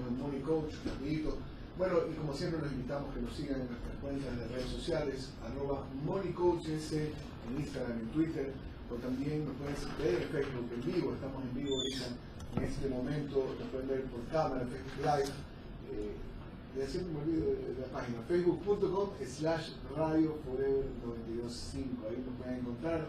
en Money Coach, rapidito. Bueno, y como siempre los invitamos que nos sigan en nuestras cuentas de redes sociales, @MoneyCoachS en Instagram, en Twitter, o también nos pueden ver en Facebook en vivo. Estamos en vivo ahorita en este momento, nos pueden ver por cámara, en Facebook Live. Ya siempre me olvido de la página, facebook.com/Radio Forever 925. Ahí nos pueden encontrar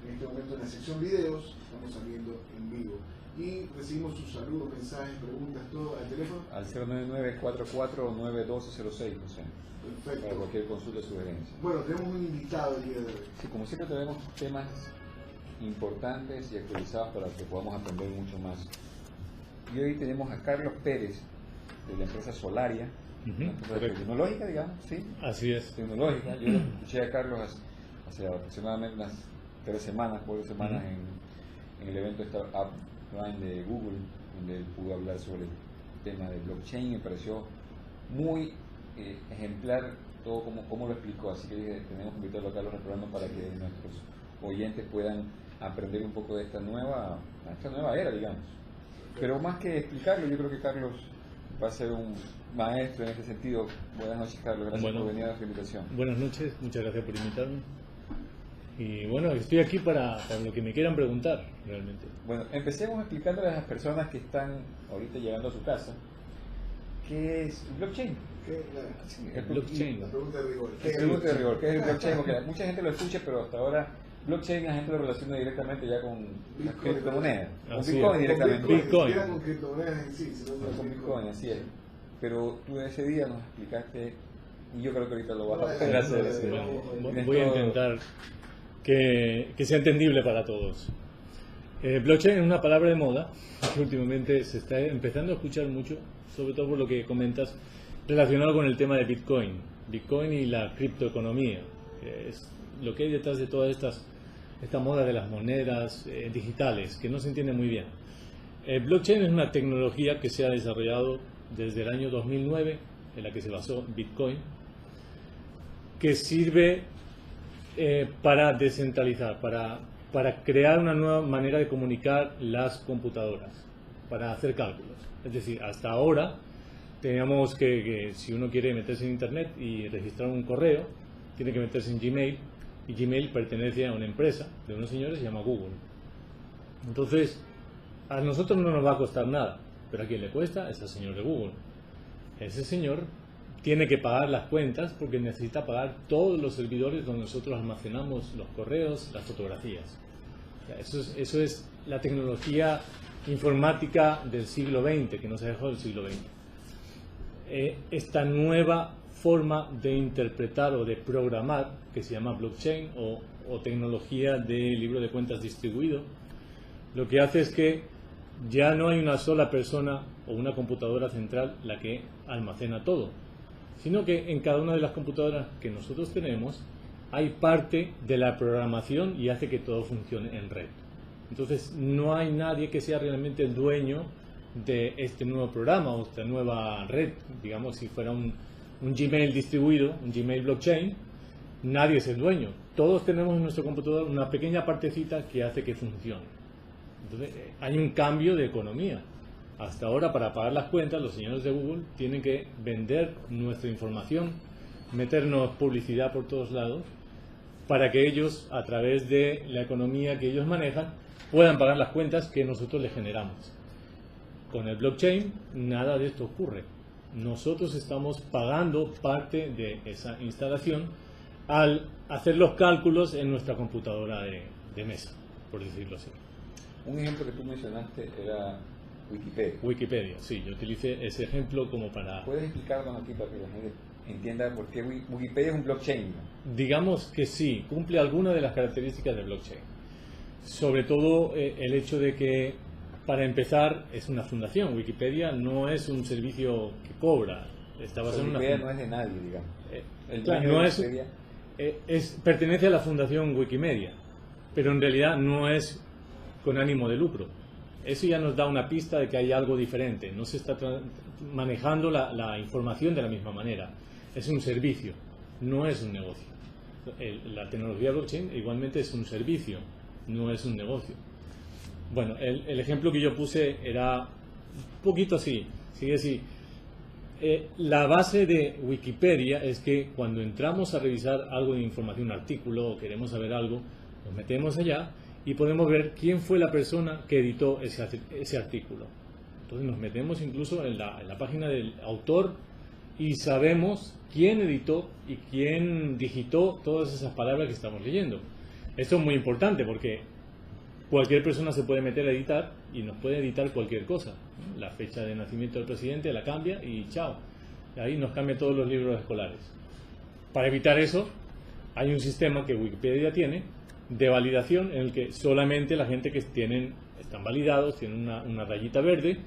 en este momento en la sección videos, estamos saliendo en vivo. Y recibimos sus saludos, mensajes, preguntas, todo al teléfono. Al 099-44-9206, no sé. Perfecto. Para cualquier consulta o sugerencia. Bueno, tenemos un invitado el día de hoy. Sí, como siempre tenemos temas importantes y actualizados para que podamos aprender mucho más. Y hoy tenemos a Carlos Pérez, de la empresa Solaria, una empresa tecnológica, digamos, ¿sí? Así es. Tecnológica. Yo escuché a Carlos hace aproximadamente unas 3 semanas, 4 semanas en el evento Startup Grind de Google, donde él pudo hablar sobre el tema de blockchain. Me pareció muy ejemplar todo como lo explicó, así que dije, tenemos que invitarlo a Carlos Reprograma para que nuestros oyentes puedan aprender un poco de esta nueva era, digamos. Pero más que explicarlo, yo creo que Carlos va a ser un maestro en este sentido. Buenas noches, Carlos, gracias por venir a nuestra invitación. Buenas noches, muchas gracias por invitarme. Y bueno, estoy aquí para lo que me quieran preguntar, realmente. Bueno, empecemos explicándole a las personas que están ahorita llegando a su casa qué es el blockchain. El blockchain. La pregunta de rigor. ¿Qué es el blockchain? Porque mucha gente lo escucha, pero hasta ahora blockchain la gente lo relaciona directamente ya con las criptomonedas. Con Bitcoin directamente. Bitcoin. Con criptomonedas en sí. Con Bitcoin, así es. Pero tú ese día nos explicaste, y yo creo que ahorita lo vas a poder hacer. Voy a intentar que sea entendible para todos. Blockchain es una palabra de moda que últimamente se está empezando a escuchar mucho, sobre todo por lo que comentas relacionado con el tema de Bitcoin y la criptoeconomía. Es lo que hay detrás de toda esta moda de las monedas digitales, que no se entiende muy bien. Blockchain es una tecnología que se ha desarrollado desde el año 2009, en la que se basó Bitcoin, que sirve para descentralizar, para crear una nueva manera de comunicar las computadoras, para hacer cálculos. Es decir, hasta ahora teníamos que si uno quiere meterse en Internet y registrar un correo, tiene que meterse en Gmail, y Gmail pertenece a una empresa de unos señores que se llama Google. Entonces, a nosotros no nos va a costar nada, pero a quien le cuesta es al señor de Google. Ese señor tiene que pagar las cuentas porque necesita pagar todos los servidores donde nosotros almacenamos los correos, las fotografías. O sea, eso es la tecnología informática del siglo XX, que no se dejó del siglo XX. Esta nueva forma de interpretar o de programar, que se llama blockchain o tecnología de libro de cuentas distribuido, lo que hace es que ya no hay una sola persona o una computadora central la que almacena todo, sino que en cada una de las computadoras que nosotros tenemos hay parte de la programación y hace que todo funcione en red. Entonces no hay nadie que sea realmente el dueño de este nuevo programa o esta nueva red. Digamos, si fuera un Gmail distribuido, un Gmail blockchain, nadie es el dueño. Todos tenemos en nuestro computador una pequeña partecita que hace que funcione. Entonces hay un cambio de economía. Hasta ahora, para pagar las cuentas, los señores de Google tienen que vender nuestra información, meternos publicidad por todos lados, para que ellos, a través de la economía que ellos manejan, puedan pagar las cuentas que nosotros les generamos. Con el blockchain, nada de esto ocurre. Nosotros estamos pagando parte de esa instalación al hacer los cálculos en nuestra computadora de mesa, por decirlo así. Un ejemplo que tú mencionaste era Wikipedia. Wikipedia, sí, yo utilicé ese ejemplo como para... ¿Puedes explicarnos aquí para que la gente entienda por qué Wikipedia es un blockchain? Digamos que sí, cumple alguna de las características del blockchain. Sobre todo el hecho de que, para empezar, es una fundación. Wikipedia no es un servicio que cobra. Está basado en una Wikipedia no es de nadie, digamos. Claro, no pertenece a la fundación Wikimedia, pero en realidad no es con ánimo de lucro. Eso ya nos da una pista de que hay algo diferente. No se está manejando la información de la misma manera. Es un servicio, no es un negocio. La tecnología blockchain igualmente es un servicio, no es un negocio. Bueno, el ejemplo que yo puse era un poquito así. Sigue así. la base de Wikipedia es que cuando entramos a revisar algo de información, un artículo, o queremos saber algo, nos metemos allá y podemos ver quién fue la persona que editó ese artículo. Entonces nos metemos incluso en la página del autor y sabemos quién editó y quién digitó todas esas palabras que estamos leyendo. Esto es muy importante porque cualquier persona se puede meter a editar y nos puede editar cualquier cosa. La fecha de nacimiento del presidente la cambia y chao. Ahí nos cambia todos los libros escolares. Para evitar eso, hay un sistema que Wikipedia tiene de validación en el que solamente la gente que están validados, tienen una rayita verde,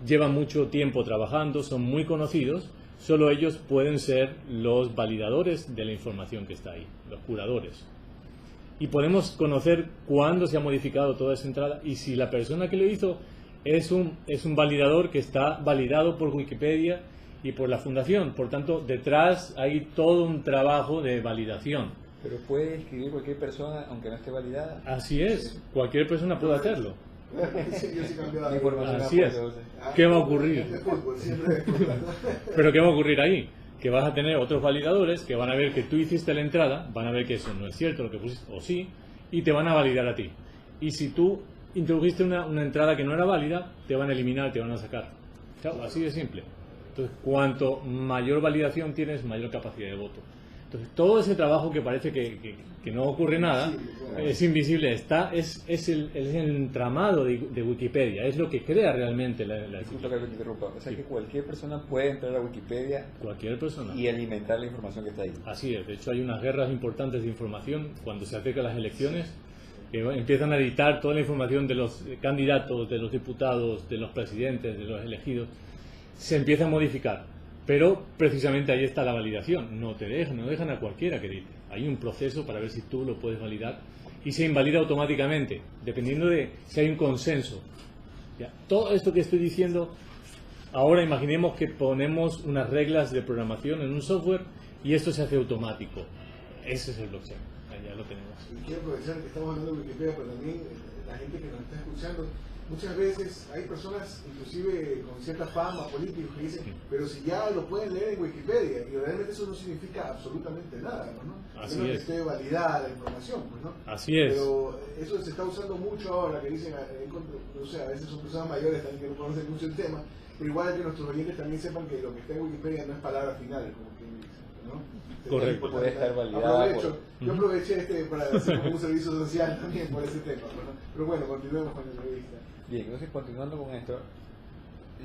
llevan mucho tiempo trabajando, son muy conocidos, solo ellos pueden ser los validadores de la información que está ahí, los curadores. Y podemos conocer cuándo se ha modificado toda esa entrada y si la persona que lo hizo es un validador que está validado por Wikipedia y por la fundación. Por tanto, detrás hay todo un trabajo de validación. Pero puede escribir cualquier persona, aunque no esté validada. Así es, cualquier persona puede hacerlo. La información Así es. ¿Qué va a ocurrir? Pero ¿qué va a ocurrir ahí? Que vas a tener otros validadores que van a ver que tú hiciste la entrada, van a ver que eso no es cierto lo que pusiste, o sí, y te van a validar a ti. Y si tú introdujiste una entrada que no era válida, te van a eliminar, te van a sacar. Claro, así de simple. Entonces, cuanto mayor validación tienes, mayor capacidad de voto. Entonces, todo ese trabajo que parece que no ocurre nada, es invisible, es el entramado de Wikipedia, es lo que crea realmente la Disculpa que te interrumpa. O sea que cualquier persona puede entrar a Wikipedia cualquier persona y alimentar la información que está ahí. Así es, de hecho hay unas guerras importantes de información cuando se acercan las elecciones, que empiezan a editar toda la información de los candidatos, de los diputados, de los presidentes, de los elegidos, se empieza a modificar. Pero precisamente ahí está la validación, no dejan a cualquiera que edite. Hay un proceso para ver si tú lo puedes validar y se invalida automáticamente, dependiendo de si hay un consenso. ¿Ya? Todo esto que estoy diciendo, ahora imaginemos que ponemos unas reglas de programación en un software y esto se hace automático. Ese es el blockchain, ya lo tenemos. Y quiero aprovechar que estamos hablando de Wikipedia, pero también la gente que nos está escuchando, muchas veces hay personas, inclusive con cierta fama, políticos, que dicen, pero si ya lo pueden leer en Wikipedia, y realmente eso no significa absolutamente nada, ¿no? Así menos es. que esté validada la información, pues, ¿no? Así es. Pero eso se está usando mucho ahora, que dicen, no sé, a veces son personas mayores también que no conocen mucho el tema, pero igual que nuestros oyentes también sepan que lo que está en Wikipedia no es palabra final, como quien dice, ¿no? Correcto. Puede estar validada. Yo aproveché para hacer como un servicio social también por ese tema, ¿no? Pero bueno, continuemos con la entrevista. Bien, entonces continuando con esto,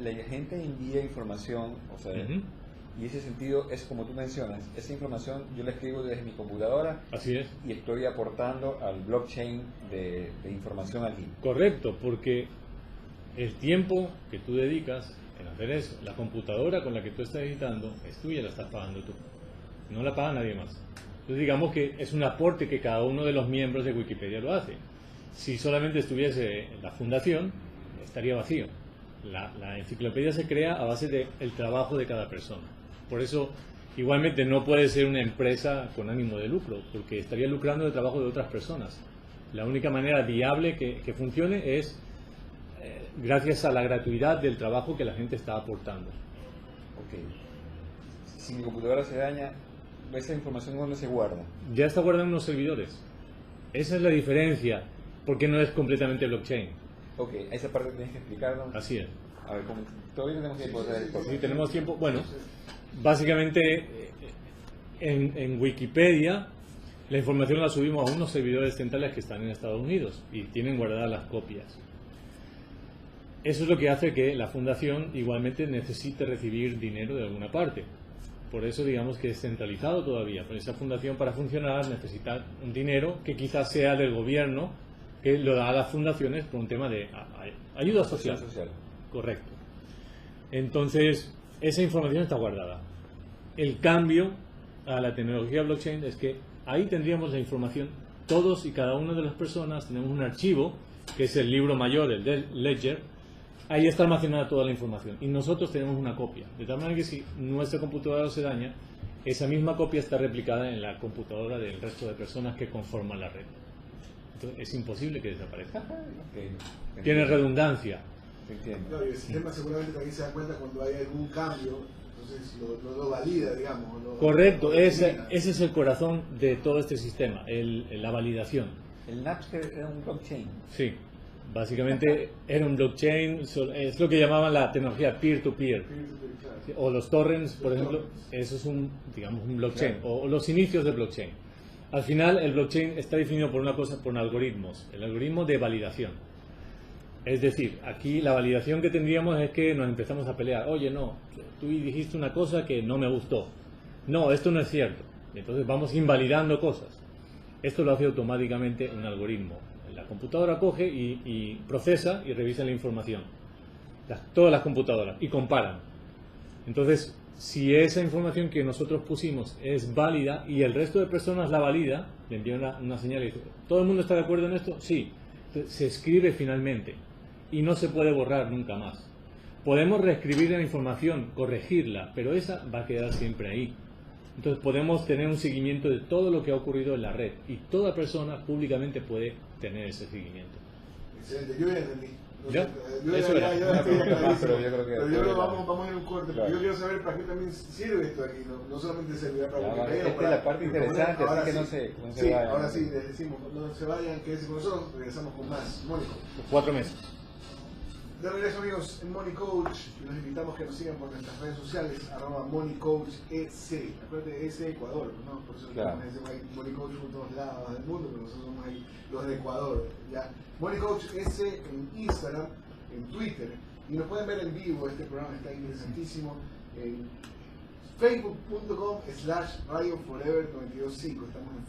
la gente envía información, o sea, y ese sentido es como tú mencionas, esa información yo la escribo desde mi computadora. Así es. Y estoy aportando al blockchain de información allí. Correcto, porque el tiempo que tú dedicas en hacer eso, la computadora con la que tú estás editando, es tuya, la estás pagando tú. No la paga nadie más. Entonces digamos que es un aporte que cada uno de los miembros de Wikipedia lo hace. Si solamente estuviese la fundación, estaría vacío. La enciclopedia se crea a base del trabajo de cada persona. Por eso, igualmente, no puede ser una empresa con ánimo de lucro, porque estaría lucrando del trabajo de otras personas. La única manera viable que funcione es gracias a la gratuidad del trabajo que la gente está aportando. Ok. Si mi computadora se daña, ¿esa información dónde se guarda? Ya está guardada en unos servidores. Esa es la diferencia. Porque no es completamente blockchain. Ok, esa parte tienes que explicarnos. Así es. A ver, todavía tenemos tiempo de hacer esto. Sí, tenemos tiempo. Bueno, básicamente en Wikipedia la información la subimos a unos servidores centrales que están en Estados Unidos y tienen guardadas las copias. Eso es lo que hace que la fundación igualmente necesite recibir dinero de alguna parte. Por eso digamos que es centralizado todavía. Pero esa fundación para funcionar necesita un dinero que quizás sea del gobierno, que lo da a las fundaciones por un tema de ayuda social. Correcto. Entonces, esa información está guardada. El cambio a la tecnología blockchain es que ahí tendríamos la información, todos y cada una de las personas tenemos un archivo, que es el libro mayor, el Ledger, ahí está almacenada toda la información y nosotros tenemos una copia. De tal manera que si nuestra computadora se daña, esa misma copia está replicada en la computadora del resto de personas que conforman la red. Entonces, es imposible que desaparezca. Okay. Tiene redundancia. Entiendo. Claro, y el sistema seguramente también se da cuenta cuando hay algún cambio Entonces lo valida, digamos. Correcto, lo ese elimina. es el corazón de todo este sistema, la validación. El Napster era un blockchain. Sí, básicamente era un blockchain, es lo que llamaban la tecnología peer-to-peer. Claro. O los torrents, por Los ejemplo, torrents. eso es un blockchain, Claro. o los inicios del blockchain. Al final, el blockchain está definido por una cosa, por algoritmos, el algoritmo de validación. Es decir, aquí la validación que tendríamos es que nos empezamos a pelear. Oye, no, tú dijiste una cosa que no me gustó. No, esto no es cierto. Entonces vamos invalidando cosas. Esto lo hace automáticamente un algoritmo. La computadora coge y procesa y revisa la información. Todas las computadoras y comparan. Entonces, si esa información que nosotros pusimos es válida y el resto de personas la valida, le envía una señal y dice, ¿todo el mundo está de acuerdo en esto? Sí. Entonces, se escribe finalmente y no se puede borrar nunca más. Podemos reescribir la información, corregirla, pero esa va a quedar siempre ahí. Entonces podemos tener un seguimiento de todo lo que ha ocurrido en la red y toda persona públicamente puede tener ese seguimiento. Excelente, yo ya entendí. ¿Ya? Yo Eso era. estoy clarísimo. Pero yo creo que Pero yo creo que vamos a ir a un corte, Claro. porque yo quiero saber para qué también sirve esto aquí, no solamente servirá para Claro, Wikipedia. esta es la parte interesante, ahora así que sí. no se Sí, vayan. ahora sí, les decimos, no se vayan, quédense con nosotros, regresamos con más. Mónico. 4 meses. De regreso, amigos, en Money Coach, y los invitamos que nos sigan por nuestras redes sociales, @MoneyCoachEC. Acuérdate, ese Ecuador, ¿no? Por eso Claro. decimos ahí Money Coach por todos lados del mundo, pero nosotros somos ahí los de Ecuador. ¿Ya? Money Coach S en Instagram, en Twitter, y nos pueden ver en vivo. Este programa está interesantísimo en facebook.com/Radio Forever 925. Estamos en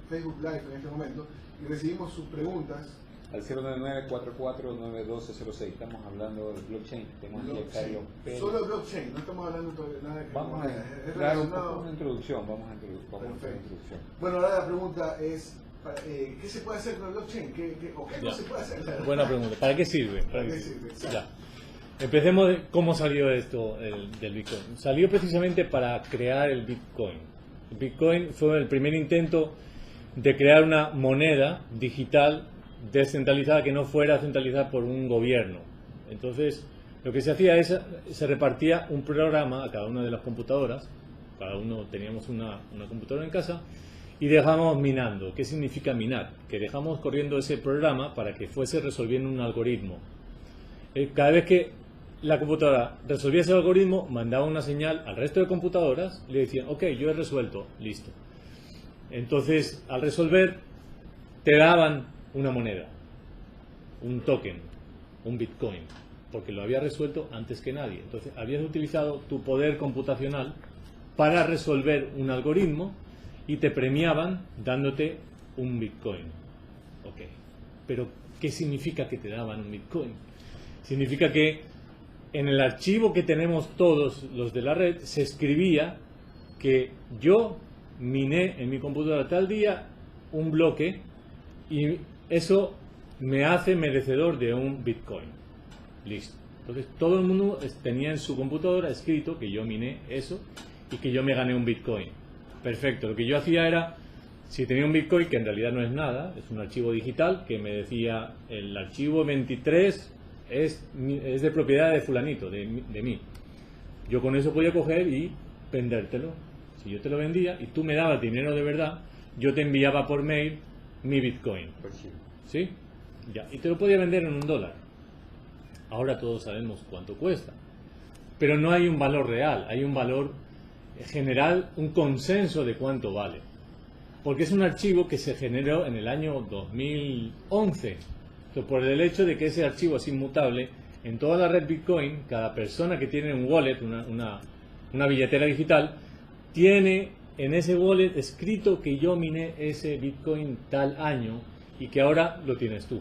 Facebook Live en este momento y recibimos sus preguntas. Al 099-449206. Estamos hablando del blockchain. Tenemos aquí a Carlos Pérez. Solo blockchain, no estamos hablando todavía nada de Vamos criptomonedas, a es dar un relacionado. poco una introducción. Vamos a hacer una Perfecto. introducción. Bueno, ahora la pregunta es, ¿qué se puede hacer con el blockchain? ¿O qué no Ya. se puede hacer? Buena pregunta. ¿Para qué sirve? ¿Para qué sirve? Ya. Empecemos de cómo salió esto del Bitcoin. Salió precisamente para crear el Bitcoin. El Bitcoin fue el primer intento de crear una moneda digital descentralizada que no fuera centralizada por un gobierno. Entonces, lo que se hacía es, se repartía un programa a cada una de las computadoras. Cada uno teníamos una computadora en casa y dejamos minando. ¿Qué significa minar? Que dejamos corriendo ese programa para que fuese resolviendo un algoritmo. Cada vez que la computadora resolvía ese algoritmo, mandaba una señal al resto de computadoras y le decían, ok, yo he resuelto, listo. Entonces, al resolver, te daban una moneda, un token, un Bitcoin, porque lo había resuelto antes que nadie. Entonces, habías utilizado tu poder computacional para resolver un algoritmo y te premiaban dándote un Bitcoin. Ok, pero ¿qué significa que te daban un Bitcoin? Significa que en el archivo que tenemos todos los de la red se escribía que yo miné en mi computadora tal día un bloque y eso me hace merecedor de un Bitcoin. Listo. Entonces todo el mundo tenía en su computadora escrito que yo miné eso y que yo me gané un Bitcoin. Perfecto. Lo que yo hacía era, si tenía un Bitcoin, que en realidad no es nada, es un archivo digital que me decía el archivo 23 es de propiedad de fulanito, de mí. Yo con eso podía coger y vendértelo. Si yo te lo vendía y tú me dabas dinero de verdad, yo te enviaba por mail mi Bitcoin. ¿Sí? Ya. Y te lo podía vender en $1. Ahora todos sabemos cuánto cuesta. Pero no hay un valor real, hay un valor general, un consenso de cuánto vale. Porque es un archivo que se generó en el año 2011. Entonces, por el hecho de que ese archivo es inmutable, en toda la red Bitcoin, cada persona que tiene un wallet, una billetera digital, tiene en ese wallet escrito que yo miné ese Bitcoin tal año y que ahora lo tienes tú.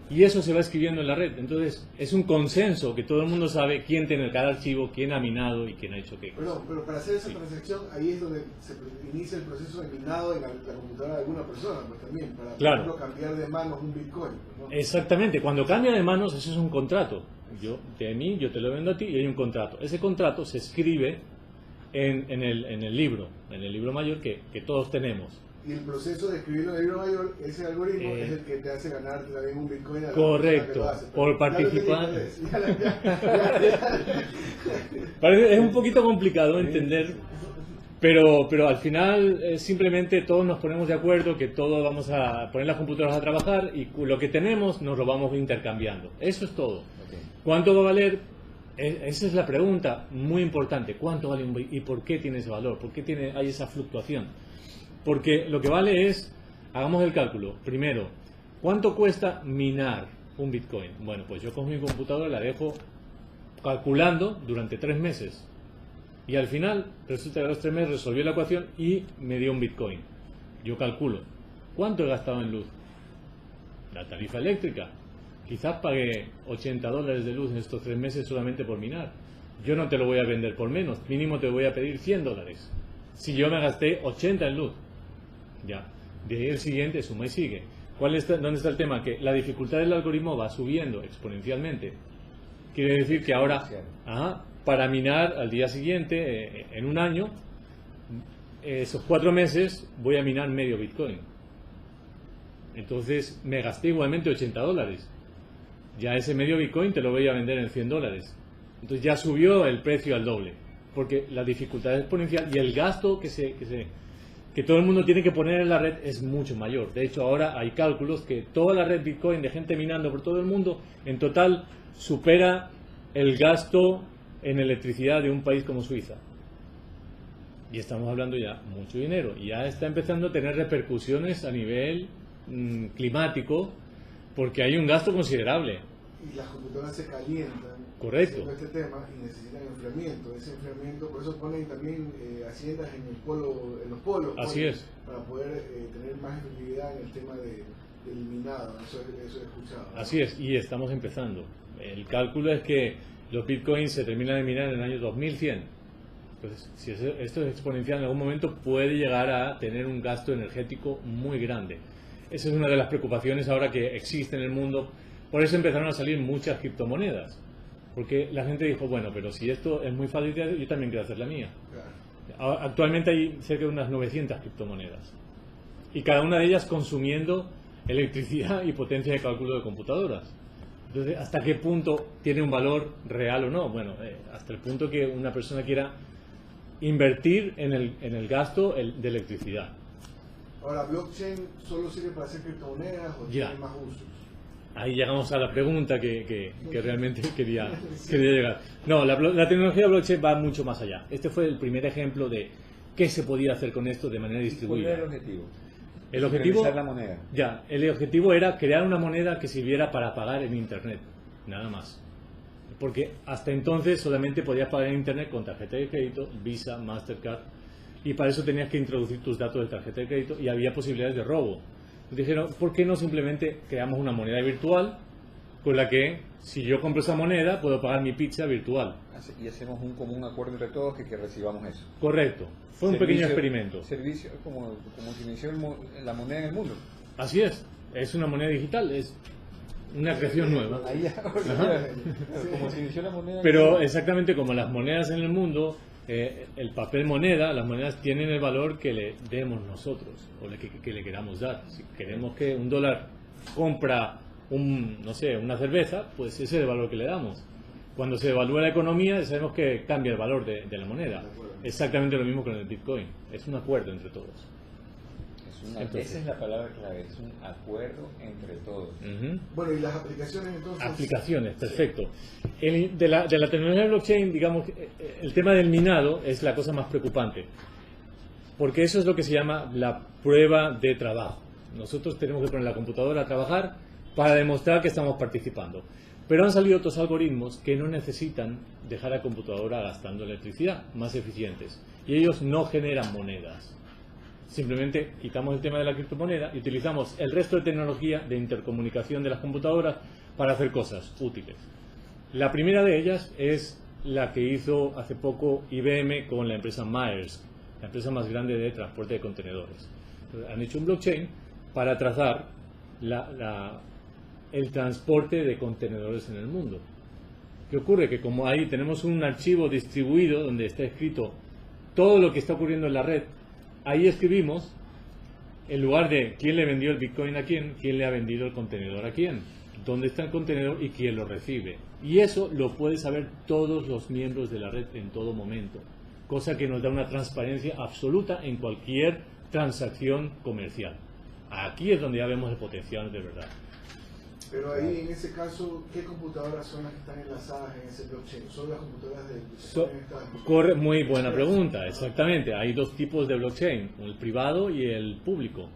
Y eso se va escribiendo en la red. Entonces, es un consenso que todo el mundo sabe quién tiene cada archivo, quién ha minado y quién ha hecho qué cosa. Pero para hacer esa transacción, ahí es donde se inicia el proceso de minado en la computadora de alguna persona, pues también, para Claro. por ejemplo, cambiar de manos un Bitcoin. Pues, ¿no? Exactamente, cuando cambia de manos, eso es un contrato. Yo te lo vendo a ti y hay un contrato. Ese contrato se escribe en el libro mayor que todos tenemos. Y el proceso de escribirlo en el libro mayor, ese algoritmo es el que te hace ganarte también un Bitcoin a la correcto, persona que lo hace. por participar. Ya. Es un poquito complicado entender, pero al final simplemente todos nos ponemos de acuerdo que todos vamos a poner las computadoras a trabajar y lo que tenemos nos lo vamos intercambiando. Eso es todo. Ok. ¿Cuánto va a valer? Esa es la pregunta muy importante. ¿Cuánto vale un Bitcoin y por qué tiene ese valor? ¿Por qué hay esa fluctuación? Porque lo que vale es, hagamos el cálculo. Primero, ¿cuánto cuesta minar un Bitcoin? Bueno, pues yo con mi computadora la dejo calculando durante 3 meses. Y al final, resulta que a los 3 meses resolví la ecuación y me dio un Bitcoin. Yo calculo, ¿cuánto he gastado en luz? La tarifa eléctrica. Quizás pagué $80 de luz en estos 3 meses solamente por minar. Yo no te lo voy a vender por menos, mínimo te voy a pedir $100. Si yo me gasté 80 en luz, ya. De ahí el siguiente suma y sigue. ¿Dónde está el tema? Que la dificultad del algoritmo va subiendo exponencialmente. Quiere decir que ahora, para minar al día siguiente, en un año, esos 4 meses voy a minar medio Bitcoin. Entonces me gasté igualmente $80. Ya ese medio Bitcoin te lo voy a vender en $100. Entonces ya subió el precio al doble. Porque la dificultad es exponencial y el gasto que todo el mundo tiene que poner en la red es mucho mayor. De hecho, ahora hay cálculos que toda la red Bitcoin de gente minando por todo el mundo, en total supera el gasto en electricidad de un país como Suiza. Y estamos hablando ya mucho dinero. Y ya está empezando a tener repercusiones a nivel climático, porque hay un gasto considerable. Y las computadoras se calientan. Correcto. Este tema y necesitan enfriamiento. Ese enfriamiento, por eso ponen también haciendas en los polos. Así es. Para poder tener más efectividad en el tema del minado. Eso he escuchado, ¿no? Así es, y estamos empezando. El cálculo es que los bitcoins se terminan de minar en el año 2100. Entonces, si esto es exponencial, en algún momento puede llegar a tener un gasto energético muy grande. Esa es una de las preocupaciones ahora que existe en el mundo. Por eso empezaron a salir muchas criptomonedas. Porque la gente dijo, bueno, pero si esto es muy fácil de hacer, yo también quiero hacer la mía. Claro. Actualmente hay cerca de unas 900 criptomonedas. Y cada una de ellas consumiendo electricidad y potencia de cálculo de computadoras. Entonces, ¿hasta qué punto tiene un valor real o no? Bueno, hasta el punto que una persona quiera invertir en el gasto de electricidad. Ahora, ¿blockchain solo sirve para hacer criptomonedas o Ya. tiene más usos? Ahí llegamos a la pregunta que realmente quería llegar. No, la tecnología blockchain va mucho más allá. Este fue el primer ejemplo de qué se podía hacer con esto de manera ¿Cuál distribuida. era el objetivo? El objetivo, Centralizar la moneda. ya, el objetivo era crear una moneda que sirviera para pagar en Internet, nada más. Porque hasta entonces solamente podías pagar en Internet con tarjeta de crédito, Visa, Mastercard, y para eso tenías que introducir tus datos de tarjeta de crédito y había posibilidades de robo. Dijeron, ¿por qué no simplemente creamos una moneda virtual con la que, si yo compro esa moneda, puedo pagar mi pizza virtual? Y hacemos un común acuerdo entre todos que recibamos eso. Correcto. Fue un pequeño experimento. Servicio, como se inició la moneda en el mundo. Así es una moneda digital, es una creación nueva. Ahí ya, como se inició la moneda. Pero exactamente como las monedas en el mundo, el papel moneda, las monedas tienen el valor que le demos nosotros o que le queramos dar. Si queremos que $1 compra una cerveza, pues ese es el valor que le damos. Cuando se evalúa la economía, sabemos que cambia el valor de la moneda. Exactamente lo mismo con el Bitcoin. Es un acuerdo entre todos. Esa es la palabra clave, es un acuerdo entre todos. Bueno, y las aplicaciones entonces. Aplicaciones, perfecto. De la tecnología de blockchain, digamos, el tema del minado es la cosa más preocupante. Porque eso es lo que se llama la prueba de trabajo. Nosotros tenemos que poner la computadora a trabajar para demostrar que estamos participando. Pero han salido otros algoritmos que no necesitan dejar a la computadora gastando electricidad, más eficientes. Y ellos no generan monedas. Simplemente quitamos el tema de la criptomoneda y utilizamos el resto de tecnología de intercomunicación de las computadoras para hacer cosas útiles. La primera de ellas es la que hizo hace poco IBM con la empresa Maersk, la empresa más grande de transporte de contenedores. Han hecho un blockchain para trazar el transporte de contenedores en el mundo. ¿Qué ocurre? Que como ahí tenemos un archivo distribuido donde está escrito todo lo que está ocurriendo en la red, ahí escribimos en lugar de quién le vendió el Bitcoin a quién le ha vendido el contenedor a quién, dónde está el contenedor y quién lo recibe. Y eso lo pueden saber todos los miembros de la red en todo momento, cosa que nos da una transparencia absoluta en cualquier transacción comercial. Aquí es donde ya vemos el potencial de verdad. Pero ahí, en ese caso, ¿qué computadoras son las que están enlazadas en ese blockchain? ¿Son las computadoras de Muy buena pregunta, exactamente. Hay dos tipos de blockchain, el privado y el público.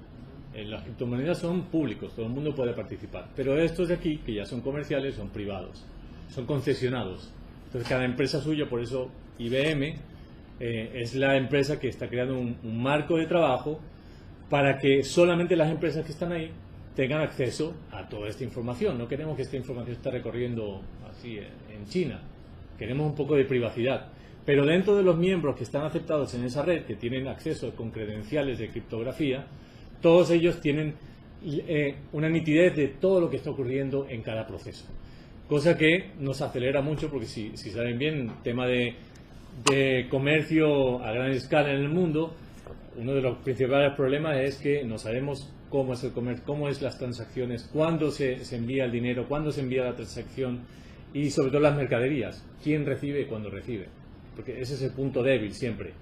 Las criptomonedas son públicos, todo el mundo puede participar. Pero estos de aquí, que ya son comerciales, son privados, son concesionados. Entonces cada empresa suya, por eso IBM es la empresa que está creando un marco de trabajo para que solamente las empresas que están ahí tengan acceso a toda esta información. No queremos que esta información esté recorriendo así en China. Queremos un poco de privacidad. Pero dentro de los miembros que están aceptados en esa red, que tienen acceso con credenciales de criptografía, todos ellos tienen una nitidez de todo lo que está ocurriendo en cada proceso. Cosa que nos acelera mucho porque si saben bien, tema de comercio a gran escala en el mundo, uno de los principales problemas es que no sabemos cómo es el comercio, cómo es las transacciones, cuándo se envía el dinero, cuándo se envía la transacción y sobre todo las mercaderías, quién recibe y cuándo recibe. Porque ese es el punto débil siempre.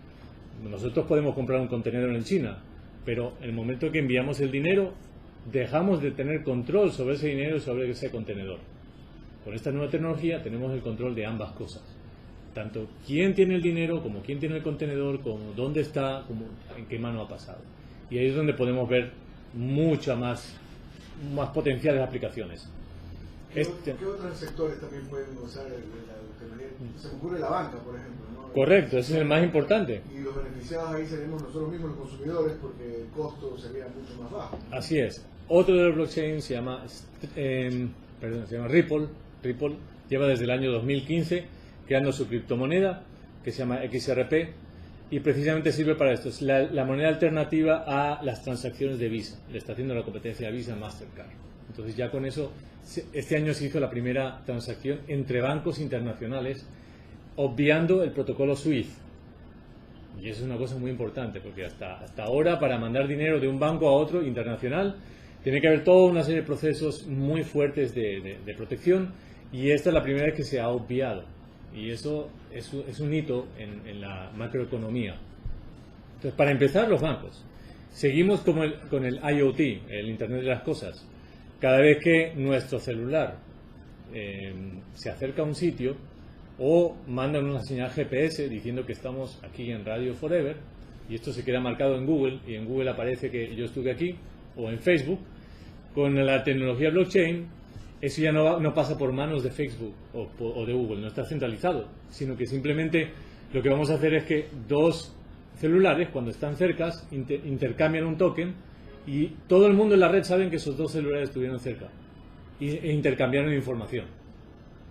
Nosotros podemos comprar un contenedor en China, pero en el momento que enviamos el dinero, dejamos de tener control sobre ese dinero y sobre ese contenedor. Con esta nueva tecnología tenemos el control de ambas cosas. Tanto quién tiene el dinero, como quién tiene el contenedor, como dónde está, como en qué mano ha pasado. Y ahí es donde podemos ver muchas más potenciales aplicaciones. ¿Qué otros sectores también pueden usar la tecnología? Se me ocurre la banca, por ejemplo, ¿no? Correcto, ese es el más importante. Y los beneficiados ahí seremos nosotros mismos los consumidores porque el costo sería mucho más bajo. Así es. Otro de los blockchains se llama Ripple. Ripple lleva desde el año 2015 creando su criptomoneda que se llama XRP y precisamente sirve para esto. Es la moneda alternativa a las transacciones de Visa. Le está haciendo la competencia a Visa Mastercard. Entonces ya con eso, este año se hizo la primera transacción entre bancos internacionales obviando el protocolo SWIFT. Y eso es una cosa muy importante porque hasta ahora para mandar dinero de un banco a otro internacional tiene que haber toda una serie de procesos muy fuertes de protección y esta es la primera vez que se ha obviado. Y eso es un hito en la macroeconomía. Entonces, para empezar, los bancos. Seguimos con el IoT, el Internet de las Cosas. Cada vez que nuestro celular se acerca a un sitio o mandan una señal GPS diciendo que estamos aquí en Radio Forever, y esto se queda marcado en Google, y en Google aparece que yo estuve aquí, o en Facebook, con la tecnología blockchain, eso ya no pasa por manos de Facebook o de Google, no está centralizado, sino que simplemente lo que vamos a hacer es que dos celulares, cuando están cercas, intercambian un token y todo el mundo en la red sabe que esos dos celulares estuvieron cerca e intercambiaron información.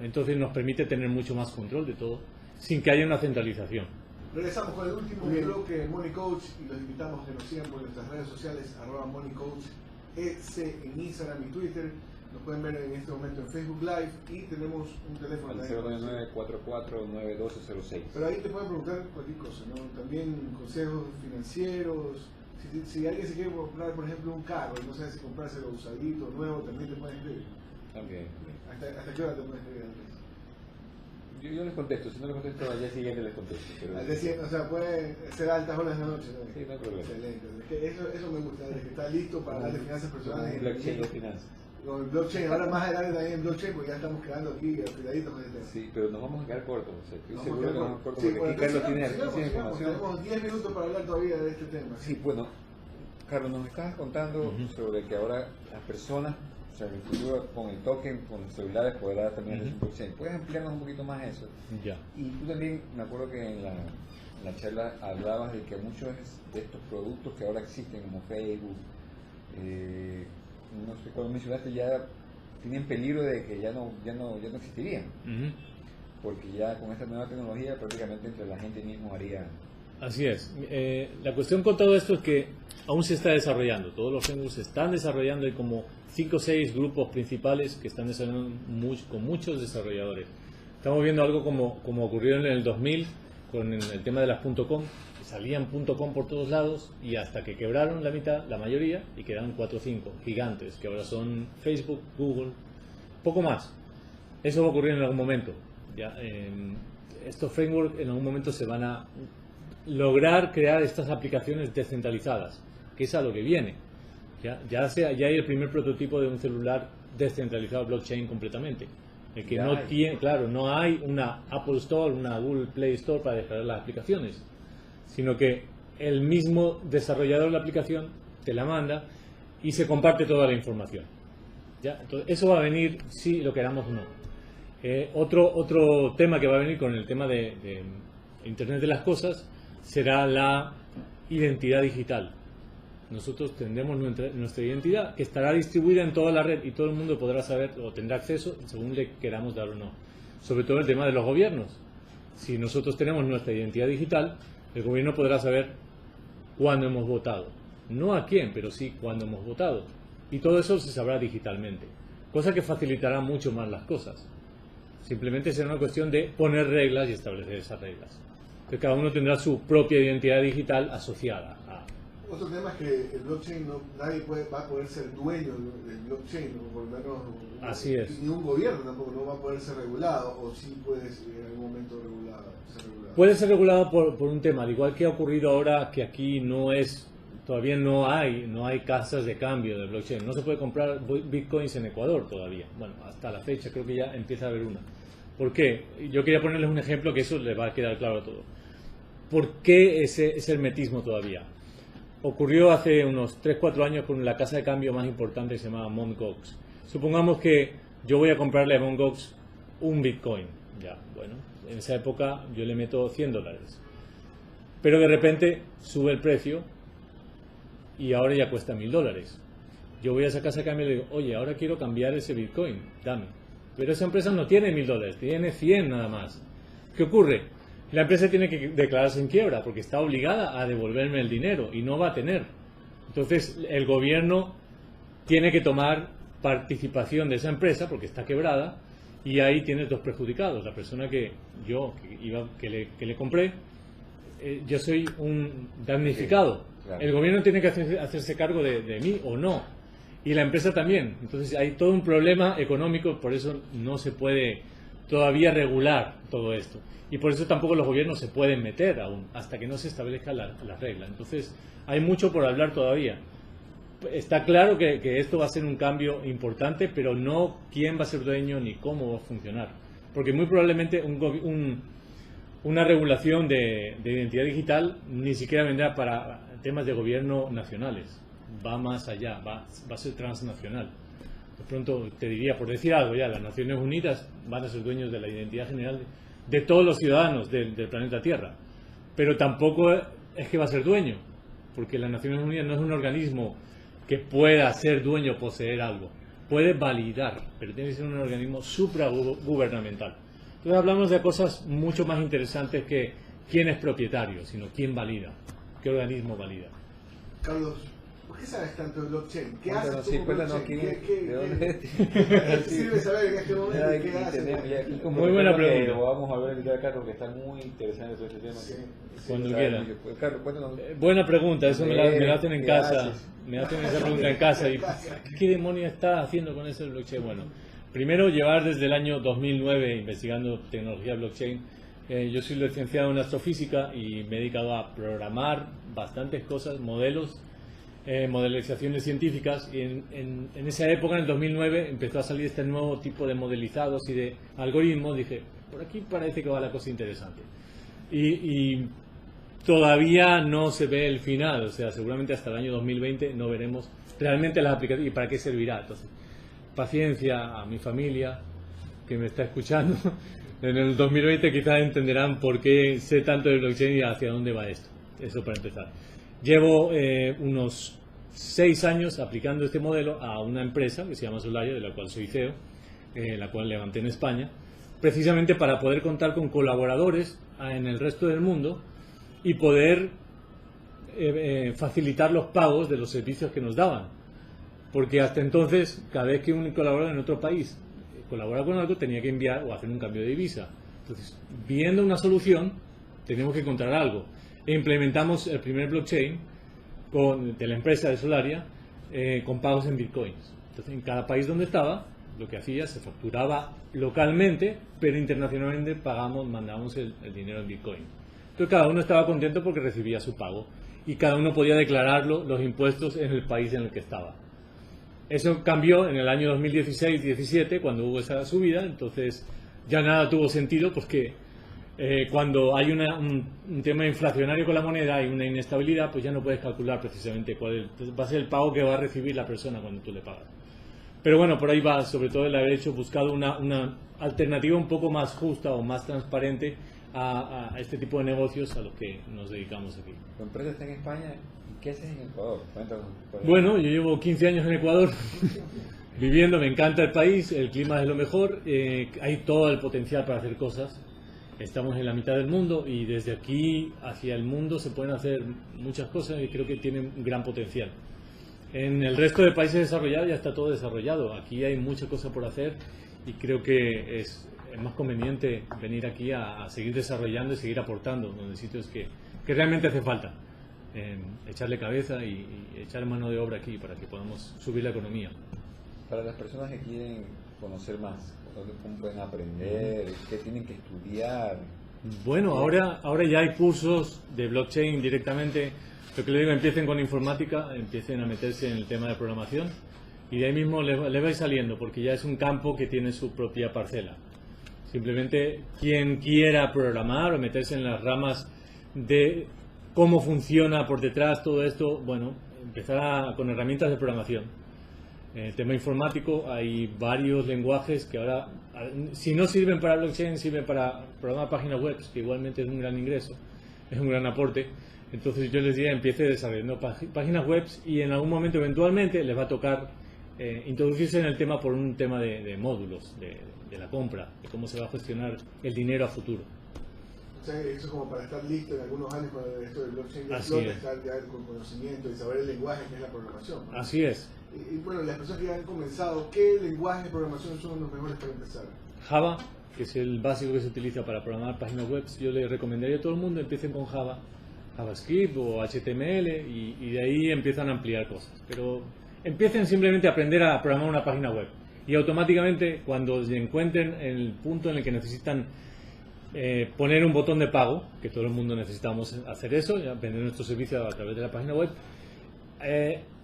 Entonces nos permite tener mucho más control de todo sin que haya una centralización. Regresamos con el último bloque Money Coach y los invitamos a que nos sigan por nuestras redes sociales @moneycoach.es en Instagram y Twitter. Nos pueden ver en este momento en Facebook Live y tenemos un teléfono. Al 099-44-91206. Pero ahí te pueden preguntar cualquier cosa, ¿no? También consejos financieros. Si alguien se quiere comprar, por ejemplo, un carro y no sabe si comprárselo usadito o nuevo, también te pueden escribir. También. ¿Hasta qué hora te pueden escribir antes? Yo les contesto, si no les contesto al día siguiente les contesto. Pero... Al día siguiente, o sea, puede ser altas horas de la noche, ¿no? Sí, no hay problema. Excelente. Es que eso me gusta, de que está listo para darle finanzas personales. Blockchain de finanzas. Con el blockchain, ahora más adelante también en blockchain, porque ya estamos quedando aquí afiladitos con el tema. Sí, pero nos vamos a quedar cortos. O sea, estoy seguro que nos vamos a quedar cortos Sí, porque aquí Carlos tiene información. Tenemos 10 minutos para hablar todavía de este tema. Sí, bueno, Carlos, nos estabas contando sobre que ahora las personas, o sea, en el futuro con el token, con los celulares, podrá también hacer su blockchain. ¿Puedes ampliarnos un poquito más eso? Ya. Y tú también, me acuerdo que en la charla hablabas de que muchos de estos productos que ahora existen, como Facebook, no sé, cuando mencionaste ya tienen peligro de que ya no existirían, porque ya con esta nueva tecnología prácticamente entre la gente mismo haría. Así es. La cuestión con todo esto es que aún se está desarrollando. Todos los frameworks se están desarrollando. Hay como 5 o 6 grupos principales que están desarrollando con muchos desarrolladores. Estamos viendo algo como ocurrió en el 2000 con el tema de las .com. salían .com por todos lados y hasta que quebraron la mitad, la mayoría, y quedaron 4 o 5 gigantes, que ahora son Facebook, Google, poco más. Eso va a ocurrir en algún momento. Ya, estos frameworks en algún momento se van a lograr crear estas aplicaciones descentralizadas, que es a lo que viene. Ya hay el primer prototipo de un celular descentralizado blockchain completamente. El que no tiene, claro, no hay una Apple Store, una Google Play Store para descargar las aplicaciones, sino que el mismo desarrollador de la aplicación te la manda y se comparte toda la información. ¿Ya? Entonces, eso va a venir si lo queramos o no. Otro tema que va a venir con el tema de Internet de las Cosas será la identidad digital. Nosotros tendremos nuestra identidad que estará distribuida en toda la red y todo el mundo podrá saber o tendrá acceso según le queramos dar o no. Sobre todo el tema de los gobiernos. Si nosotros tenemos nuestra identidad digital, el gobierno podrá saber cuándo hemos votado. No a quién, pero sí cuándo hemos votado. Y todo eso se sabrá digitalmente. Cosa que facilitará mucho más las cosas. Simplemente será una cuestión de poner reglas y establecer esas reglas. Entonces cada uno tendrá su propia identidad digital asociada a... Otro tema es que el blockchain, nadie va a poder ser dueño del blockchain, ¿no? Por lo menos Así es. Ni un gobierno tampoco no va a poder ser regulado, o sí puede en algún momento ser regulado. Puede ser regulado por un tema, al igual que ha ocurrido ahora que aquí todavía no hay casas de cambio de blockchain. No se puede comprar bitcoins en Ecuador todavía. Bueno, hasta la fecha creo que ya empieza a haber una. ¿Por qué? Yo quería ponerles un ejemplo que eso les va a quedar claro a todo. ¿Por qué ese hermetismo todavía? Ocurrió hace unos 3-4 años con la casa de cambio más importante que se llamaba Mt. Gox. Supongamos que yo voy a comprarle a Mt. Gox un bitcoin. Ya, bueno, en esa época yo le meto $100. Pero de repente sube el precio y ahora ya cuesta $1000. Yo voy a esa casa de cambio y le digo, oye, ahora quiero cambiar ese bitcoin, dame. Pero esa empresa no tiene $1000, tiene 100 nada más. ¿Qué ocurre? La empresa tiene que declararse en quiebra porque está obligada a devolverme el dinero y no va a tener. Entonces el gobierno tiene que tomar participación de esa empresa porque está quebrada y ahí tienes dos perjudicados. La persona que le compré, yo soy un damnificado. Sí, claro. El gobierno tiene que hacerse cargo de mí o no. Y la empresa también. Entonces hay todo un problema económico, por eso no se puede todavía regular todo esto. Y por eso tampoco los gobiernos se pueden meter aún, hasta que no se establezca la regla. Entonces, hay mucho por hablar todavía. Está claro que esto va a ser un cambio importante, pero no quién va a ser dueño ni cómo va a funcionar. Porque muy probablemente una regulación de identidad digital ni siquiera vendrá para temas de gobierno nacionales. Va más allá, va a ser transnacional. De pronto te diría, por decir algo ya, las Naciones Unidas van a ser dueños de la identidad general de todos los ciudadanos del planeta Tierra, pero tampoco es que va a ser dueño, porque las Naciones Unidas no es un organismo que pueda ser dueño o poseer algo, puede validar, pero tiene que ser un organismo supragubernamental. Entonces hablamos de cosas mucho más interesantes que quién es propietario, sino quién valida, qué organismo valida. Carlos, ¿por qué sabes tanto de blockchain? ¿Qué Cuéntanos, haces tú sí, con cuéntanos blockchain? ¿de dónde? ¿Qué sirve saber en este momento qué haces? Muy buena pregunta. Vamos a ver invitar a Carlos, que está muy interesante todo este tema. Sí, cuando Sí, quiera. Carlos, cuéntanos. Buena pregunta, eso me la hacen en ¿Qué casa. haces? Me hacen esa pregunta en casa. Y, ¿qué demonios está haciendo con ese blockchain? Bueno, primero llevar desde el año 2009 investigando tecnología blockchain. Yo soy licenciado en astrofísica y me he dedicado a programar bastantes cosas, modelos, modelizaciones científicas. Y en esa época, en el 2009, empezó a salir este nuevo tipo de modelizados y de algoritmos. Dije, por aquí parece que va la cosa interesante. Y todavía no se ve el final, o sea, seguramente hasta el año 2020 no veremos realmente las aplicaciones y para qué servirá. Entonces, paciencia a mi familia que me está escuchando. En el 2020 quizás entenderán por qué sé tanto de blockchain y hacia dónde va esto. Eso para empezar. Llevo unos 6 años aplicando este modelo a una empresa que se llama Solaria, de la cual soy CEO, la cual levanté en España, precisamente para poder contar con colaboradores en el resto del mundo y poder facilitar los pagos de los servicios que nos daban. Porque hasta entonces, cada vez que un colaborador en otro país colaboraba con algo, tenía que enviar o hacer un cambio de divisa. Entonces, viendo una solución, tenemos que encontrar algo. e implementamos el primer blockchain de la empresa de Solaria con pagos en bitcoins. Entonces, en cada país donde estaba, lo que hacía, se facturaba localmente, pero internacionalmente mandábamos el dinero en bitcoin. Entonces, cada uno estaba contento porque recibía su pago y cada uno podía declararlo, los impuestos, en el país en el que estaba. Eso cambió en el año 2016-17, cuando hubo esa subida. Entonces ya nada tuvo sentido, porque cuando hay un tema inflacionario con la moneda y una inestabilidad, pues ya no puedes calcular precisamente cuál va a ser el pago que va a recibir la persona cuando tú le pagas. Pero bueno, por ahí va, sobre todo el haber buscado una alternativa un poco más justa o más transparente a este tipo de negocios a los que nos dedicamos aquí. Tu empresa está en España, ¿y qué haces en Ecuador? Cuéntanos. Bueno, yo llevo 15 años en Ecuador viviendo, me encanta el país, el clima es lo mejor, hay todo el potencial para hacer cosas. Estamos en la mitad del mundo y desde aquí hacia el mundo se pueden hacer muchas cosas y creo que tienen un gran potencial. En el resto de países desarrollados ya está todo desarrollado, aquí hay mucha cosa por hacer y creo que es más conveniente venir aquí a seguir desarrollando y seguir aportando en sitios que realmente hace falta. Echarle cabeza y echar mano de obra aquí para que podamos subir la economía. Para las personas que quieren conocer más, ¿cómo pueden aprender? ¿Qué tienen que estudiar? Bueno, ahora ya hay cursos de blockchain directamente. Lo que le digo, empiecen con informática, empiecen a meterse en el tema de programación y de ahí mismo les vais saliendo, porque ya es un campo que tiene su propia parcela. Simplemente quien quiera programar o meterse en las ramas de cómo funciona por detrás todo esto, bueno, empezar con herramientas de programación. En el tema informático hay varios lenguajes que ahora, si no sirven para blockchain, sirven para programar páginas web, que igualmente es un gran ingreso, es un gran aporte. Entonces yo les diría, empiece desarrollando páginas web y en algún momento eventualmente les va a tocar introducirse en el tema por un tema de módulos, de la compra, de cómo se va a gestionar el dinero a futuro. O sea, eso es como para estar listo en algunos años cuando esto del blockchain ya Así explota, es. estar ya con conocimiento y saber el lenguaje que es la programación, ¿no? Así es. Y bueno, las personas que ya han comenzado, ¿qué lenguajes de programación son los mejores para empezar? Java, que es el básico que se utiliza para programar páginas web, yo le recomendaría a todo el mundo empiecen con Java, JavaScript o HTML y de ahí empiezan a ampliar cosas. Pero empiecen simplemente a aprender a programar una página web y automáticamente cuando se encuentren en el punto en el que necesitan poner un botón de pago, que todo el mundo necesitamos hacer eso, vender nuestro servicio a través de la página web,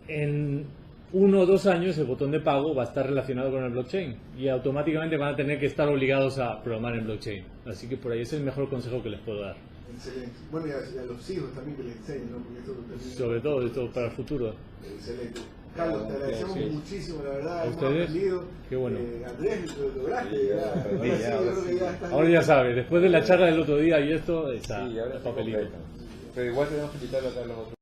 en 1 o 2 años el botón de pago va a estar relacionado con el blockchain y automáticamente van a tener que estar obligados a programar en blockchain. Así que por ahí es el mejor consejo que les puedo dar. Excelente. Bueno, y a los hijos también que les enseñen, ¿no? Porque esto también Sobre todo esto para el futuro. Excelente. Carlos, te agradecemos Sí. muchísimo, la verdad. ¿A hemos ustedes? aprendido. Qué bueno. Andrés, lo lograste. Sí, ya. aprendí, Ahora sí, ya, yo ahora creo que sí. ya estás Ahora ya sabes, después de la charla del otro día y esto, está Sí, ahora el está papelito. completo. Pero igual tenemos que invitarlo acá a los otros.